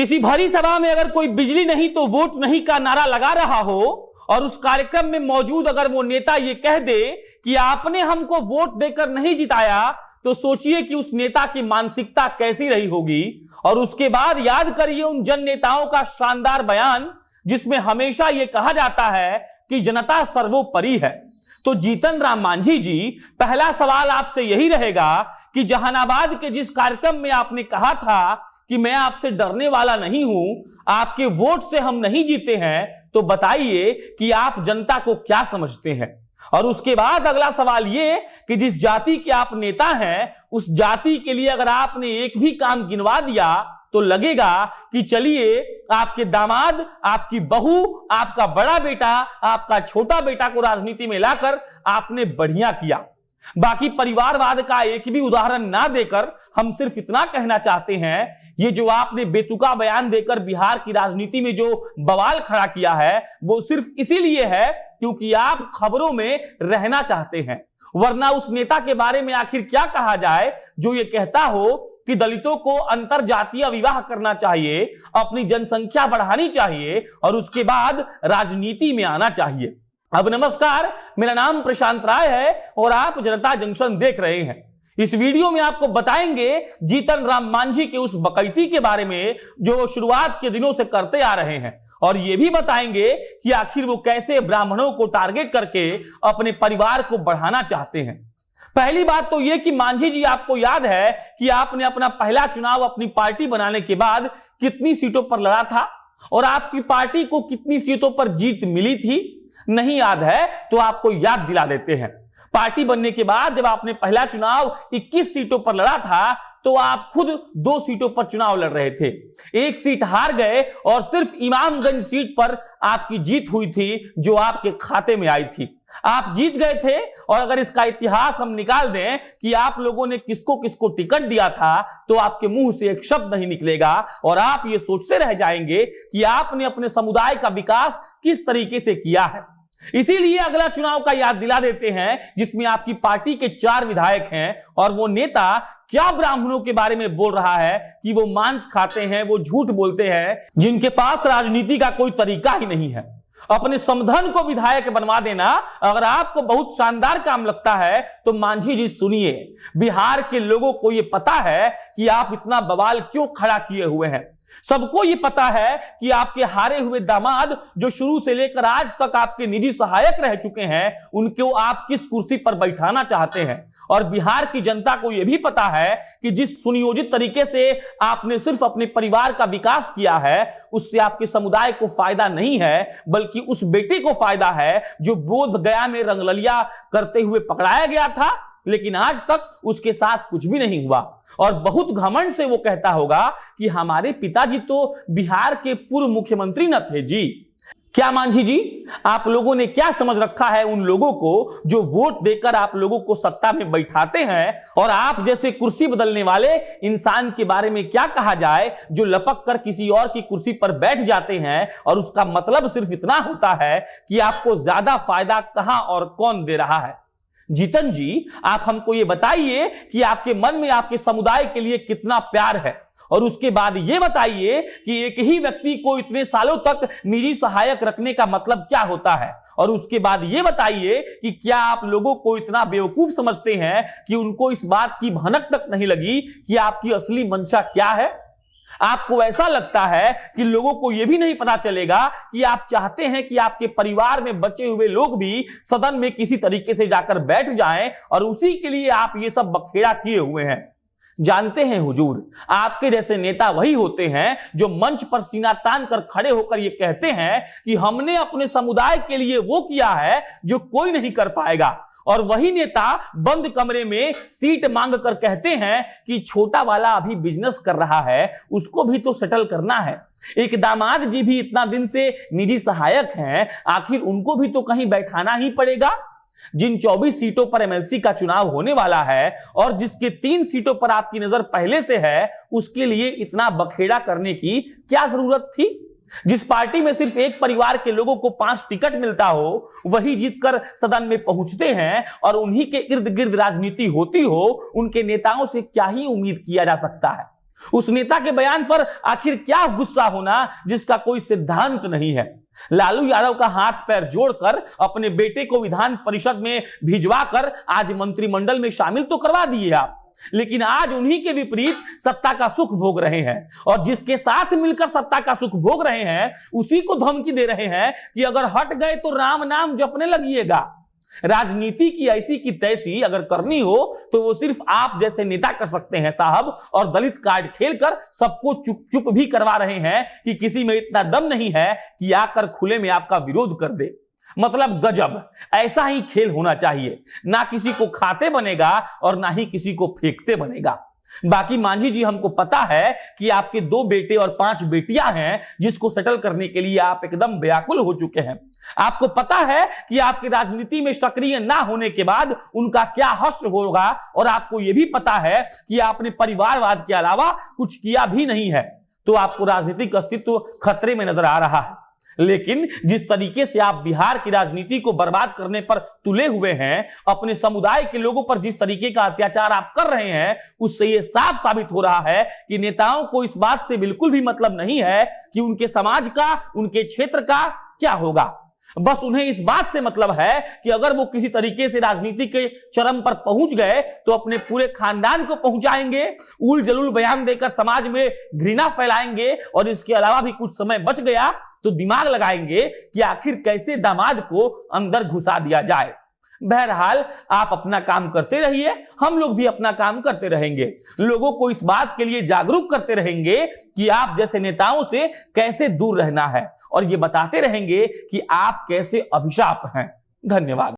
किसी भरी सभा में अगर कोई बिजली नहीं तो वोट नहीं का नारा लगा रहा हो और उस कार्यक्रम में मौजूद अगर वो नेता ये कह दे कि आपने हमको वोट देकर नहीं जिताया, तो सोचिए कि उस नेता की मानसिकता कैसी रही होगी। और उसके बाद याद करिए उन जन नेताओं का शानदार बयान जिसमें हमेशा यह कहा जाता है कि जनता सर्वोपरि है। तो जीतन राम मांझी जी, पहला सवाल आपसे यही रहेगा कि जहानाबाद के जिस कार्यक्रम में आपने कहा था कि मैं आपसे डरने वाला नहीं हूं, आपके वोट से हम नहीं जीते हैं, तो बताइए कि आप जनता को क्या समझते हैं। और उसके बाद अगला सवाल ये कि जिस जाति के आप नेता हैं, उस जाति के लिए अगर आपने एक भी काम गिनवा दिया तो लगेगा कि चलिए आपके दामाद, आपकी बहू, आपका बड़ा बेटा, आपका छोटा बेटा को राजनीति में लाकर आपने बढ़िया किया। बाकी परिवारवाद का एक भी उदाहरण ना देकर हम सिर्फ इतना कहना चाहते हैं, ये जो आपने बेतुका बयान देकर बिहार की राजनीति में जो बवाल खड़ा किया है, वो सिर्फ इसीलिए है क्योंकि आप खबरों में रहना चाहते हैं। वरना उस नेता के बारे में आखिर क्या कहा जाए जो ये कहता हो कि दलितों को अंतर जातीय विवाह करना चाहिए, अपनी जनसंख्या बढ़ानी चाहिए और उसके बाद राजनीति में आना चाहिए। अब नमस्कार, मेरा नाम प्रशांत राय है और आप जनता जंक्शन देख रहे हैं। इस वीडियो में आपको बताएंगे जीतन राम मांझी के उस बकैती के बारे में जो शुरुआत के दिनों से करते आ रहे हैं, और यह भी बताएंगे कि आखिर वो कैसे ब्राह्मणों को टारगेट करके अपने परिवार को बढ़ाना चाहते हैं। पहली बात तो यह कि मांझी जी, आपको याद है कि आपने अपना पहला चुनाव अपनी पार्टी बनाने के बाद कितनी सीटों पर लड़ा था और आपकी पार्टी को कितनी सीटों पर जीत मिली थी? नहीं याद है तो आपको याद दिला देते हैं। पार्टी बनने के बाद जब आपने पहला चुनाव 21 सीटों पर लड़ा था, तो आप खुद 2 सीटों पर चुनाव लड़ रहे थे। 1 सीट हार गए और सिर्फ इमामगंज सीट पर आपकी जीत हुई थी जो आपके खाते में आई थी। आप जीत गए थे और अगर इसका इतिहास हम निकाल दें कि आप लोगों ने किसको किसको टिकट दिया था, तो आपके मुंह से एक शब्द नहीं निकलेगा और आप ये सोचते रह जाएंगे कि आपने अपने समुदाय का विकास किस तरीके से किया है। इसीलिए अगला चुनाव का याद दिला देते हैं जिसमें आपकी पार्टी के 4 विधायक हैं और वो नेता क्या ब्राह्मणों के बारे में बोल रहा है कि वो मांस खाते हैं, वो झूठ बोलते हैं, जिनके पास राजनीति का कोई तरीका ही नहीं है। अपने समधन को विधायक बनवा देना अगर आपको बहुत शानदार काम लगता है तो मांझी जी सुनिए, बिहार के लोगों को यह पता है कि आप इतना बवाल क्यों खड़ा किए हुए हैं। सबको ये पता है कि आपके हारे हुए दामाद जो शुरू से लेकर आज तक आपके निजी सहायक रह चुके हैं, उनको आप किस कुर्सी पर बैठाना चाहते हैं। और बिहार की जनता को यह भी पता है कि जिस सुनियोजित तरीके से आपने सिर्फ अपने परिवार का विकास किया है, उससे आपके समुदाय को फायदा नहीं है, बल्कि उस बेटे को फायदा है जो बोध गया में रंगललिया करते हुए पकड़ाया गया था, लेकिन आज तक उसके साथ कुछ भी नहीं हुआ। और बहुत घमंड से वो कहता होगा कि हमारे पिताजी तो बिहार के पूर्व मुख्यमंत्री न थे जी। क्या मांझी जी, आप लोगों ने क्या समझ रखा है उन लोगों को जो वोट देकर आप लोगों को सत्ता में बैठाते हैं, और आप जैसे कुर्सी बदलने वाले इंसान के बारे में क्या कहा जाए जो लपक कर किसी और की कुर्सी पर बैठ जाते हैं और उसका मतलब सिर्फ इतना होता है कि आपको ज्यादा फायदा कहां और कौन दे रहा है। जीतन जी, आप हमको ये बताइए कि आपके मन में आपके समुदाय के लिए कितना प्यार है, और उसके बाद ये बताइए कि एक ही व्यक्ति को इतने सालों तक निजी सहायक रखने का मतलब क्या होता है। और उसके बाद ये बताइए कि क्या आप लोगों को इतना बेवकूफ समझते हैं कि उनको इस बात की भनक तक नहीं लगी कि आपकी असली मंशा क्या है। आपको ऐसा लगता है कि लोगों को यह भी नहीं पता चलेगा कि आप चाहते हैं कि आपके परिवार में बचे हुए लोग भी सदन में किसी तरीके से जाकर बैठ जाएं, और उसी के लिए आप ये सब बखेड़ा किए हुए हैं। जानते हैं हुजूर, आपके जैसे नेता वही होते हैं जो मंच पर सीना तान कर खड़े होकर ये कहते हैं कि हमने अपने समुदाय के लिए वो किया है जो कोई नहीं कर पाएगा, और वही नेता बंद कमरे में सीट मांग कर कहते हैं कि छोटा वाला अभी बिजनेस कर रहा है, उसको भी तो सेटल करना है। एक दामाद जी भी इतना दिन से निजी सहायक हैं, आखिर उनको भी तो कहीं बैठाना ही पड़ेगा। जिन 24 सीटों पर एमएलसी का चुनाव होने वाला है और जिसके 3 सीटों पर आपकी नजर पहले से है, उसके लिए इतना बखेड़ा करने की क्या जरूरत थी। जिस पार्टी में सिर्फ एक परिवार के लोगों को 5 टिकट मिलता हो, वही जीतकर सदन में पहुंचते हैं और उन्हीं के इर्द गिर्द राजनीति होती हो, उनके नेताओं से क्या ही उम्मीद किया जा सकता है। उस नेता के बयान पर आखिर क्या गुस्सा होना जिसका कोई सिद्धांत नहीं है। लालू यादव का हाथ पैर जोड़कर अपने बेटे को विधान परिषद में भिजवाकर आज मंत्रिमंडल में शामिल तो करवा दिए आप, लेकिन आज उन्हीं के विपरीत सत्ता का सुख भोग रहे हैं और जिसके साथ मिलकर सत्ता का सुख भोग रहे हैं उसी को धमकी दे रहे हैं कि अगर हट गए तो राम नाम जपने लगिएगा। राजनीति की ऐसी की तैसी अगर करनी हो तो वो सिर्फ आप जैसे नेता कर सकते हैं साहब, और दलित कार्ड खेलकर सबको चुप चुप भी करवा रहे हैं कि किसी में इतना दम नहीं है कि आकर खुले में आपका विरोध कर दे। मतलब गजब, ऐसा ही खेल होना चाहिए। ना किसी को खाते बनेगा और ना ही किसी को फेंकते बनेगा। बाकी मांझी जी, हमको पता है कि आपके 2 बेटे और 5 बेटियां हैं जिसको सेटल करने के लिए आप एकदम व्याकुल हो चुके हैं। आपको पता है कि आपकी राजनीति में सक्रिय ना होने के बाद उनका क्या हश्र होगा, और आपको यह भी पता है कि आपने परिवारवाद के अलावा कुछ किया भी नहीं है, तो आपको राजनीतिक अस्तित्व खतरे में नजर आ रहा है। लेकिन जिस तरीके से आप बिहार की राजनीति को बर्बाद करने पर तुले हुए हैं, अपने समुदाय के लोगों पर जिस तरीके का अत्याचार आप कर रहे हैं, उससे यह साफ साबित हो रहा है कि नेताओं को इस बात से बिल्कुल भी मतलब नहीं है कि उनके समाज का, उनके क्षेत्र का क्या होगा। बस उन्हें इस बात से मतलब है कि अगर वो किसी तरीके से राजनीति के चरम पर पहुंच गए तो अपने पूरे खानदान को पहुंचाएंगे, उल जलूल बयान देकर समाज में घृणा फैलाएंगे, और इसके अलावा भी कुछ समय बच गया तो दिमाग लगाएंगे कि आखिर कैसे दामाद को अंदर घुसा दिया जाए। बहरहाल आप अपना काम करते रहिए, हम लोग भी अपना काम करते रहेंगे। लोगों को इस बात के लिए जागरूक करते रहेंगे कि आप जैसे नेताओं से कैसे दूर रहना है, और ये बताते रहेंगे कि आप कैसे अभिशाप हैं। धन्यवाद।